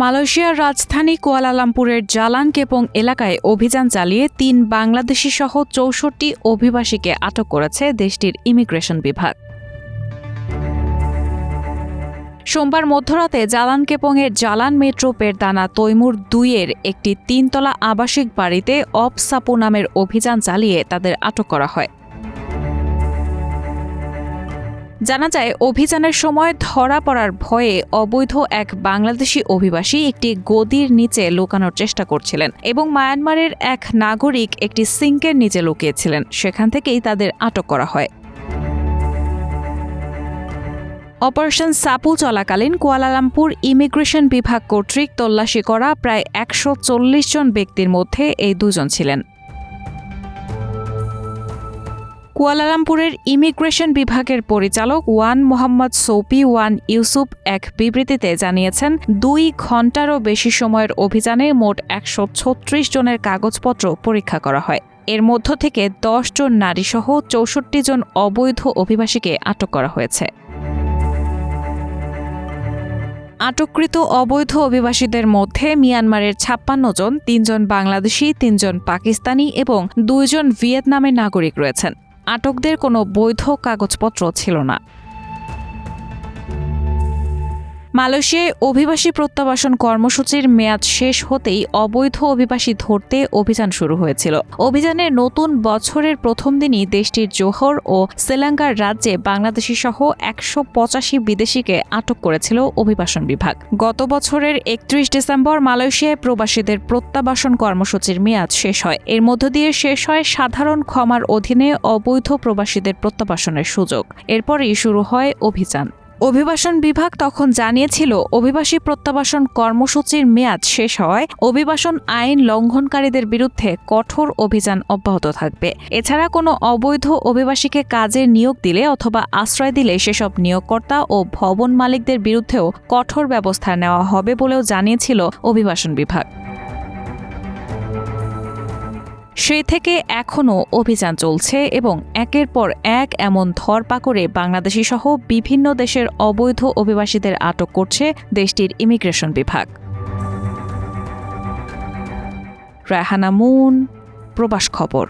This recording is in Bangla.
মালয়েশিয়ার রাজধানী কুয়ালালামপুরের জালান কেপং এলাকায় অভিযান চালিয়ে ৩ বাংলাদেশি সহ ৬৪ অভিবাসীকে আটক করেছে দেশটির ইমিগ্রেশন বিভাগ। সোমবার মধ্যরাতে জালান কেপংয়ের জালান মেট্রো পেরদানা তৈমুর ২-এর একটি ৩-তলা আবাসিক বাড়িতে অপসাপু নামের অভিযান চালিয়ে তাদের আটক করা হয়। জানা যায়, অভিযানের সময় ধরা পড়ার ভয়ে অবৈধ এক বাংলাদেশি অভিবাসী একটি গদির নিচে লুকানোর চেষ্টা করছিলেন এবং মায়ানমারের এক নাগরিক একটি সিঙ্কের নিচে লুকিয়েছিলেন। সেখান থেকেই তাদের আটক করা হয়। অপারেশন সাপু চলাকালীন কুয়ালালামপুর ইমিগ্রেশন বিভাগ কর্তৃক তল্লাশি করা প্রায় ১৪০ জন ব্যক্তির মধ্যে এই দুজন ছিলেন। কুয়ালালামপুরের ইমিগ্রেশন বিভাগের পরিচালক ওয়ান মোহাম্মদ সৌপি ওয়ান ইউসুফ এক বিবৃতিতে জানিয়েছেন, ২ ঘণ্টারও বেশি সময়ের অভিযানে মোট ১৩৬ জনের কাগজপত্র পরীক্ষা করা হয়। এর মধ্য থেকে ১০ জন নারীসহ ৬৪ জন অবৈধ অভিবাসীকে আটক করা হয়েছে। আটককৃত অবৈধ অভিবাসীদের মধ্যে মিয়ানমারের ৫৬ জন, ৩ জন বাংলাদেশি, ৩ জন পাকিস্তানি এবং ২ জন ভিয়েতনামের নাগরিক রয়েছেন। আটকদের কোনো বৈধ কাগজপত্র ছিল না। মালয়েশিয়ায় অভিবাসী প্রত্যাবাসন কর্মসূচির মেয়াদ শেষ হতেই অবৈধ অভিবাসী ধরতে অভিযান শুরু হয়েছিল। অভিযানের নতুন বছরের প্রথম দিনই দেশটির জোহর ও সেলাঙ্গার রাজ্যে বাংলাদেশি সহ ১৮৫ বিদেশিকে আটক করেছিল অভিবাসন বিভাগ। গত বছরের ৩১ ডিসেম্বর মালয়েশিয়ায় প্রবাসীদের প্রত্যাবাসন কর্মসূচির মেয়াদ শেষ হয়। এর মধ্য দিয়ে শেষ হয় সাধারণ ক্ষমার অধীনে অবৈধ প্রবাসীদের প্রত্যাবাসনের সুযোগ। এরপরই শুরু হয় অভিযান। অভিবাসন বিভাগ তখন জানিয়েছিল, অভিবাসী প্রত্যাবাসন কর্মসূচির মেয়াদ শেষ হওয়ায় অভিবাসন আইন লঙ্ঘনকারীদের বিরুদ্ধে কঠোর অভিযান অব্যাহত থাকবে। এছাড়া কোনো অবৈধ অভিবাসীকে কাজে নিয়োগ দিলে অথবা আশ্রয় দিলে সেসব নিয়োগকর্তা ও ভবন মালিকদের বিরুদ্ধেও কঠোর ব্যবস্থা নেওয়া হবে বলেও জানিয়েছিল অভিবাসন বিভাগ। সেই থেকে এখনও অভিযান চলছে এবং একের পর এক এমন ধরপাকড়ে বাংলাদেশি সহ বিভিন্ন দেশের অবৈধ অভিবাসীদের আটক করছে দেশটির ইমিগ্রেশন বিভাগ। রায়হানা মুন, প্রবাস খবর।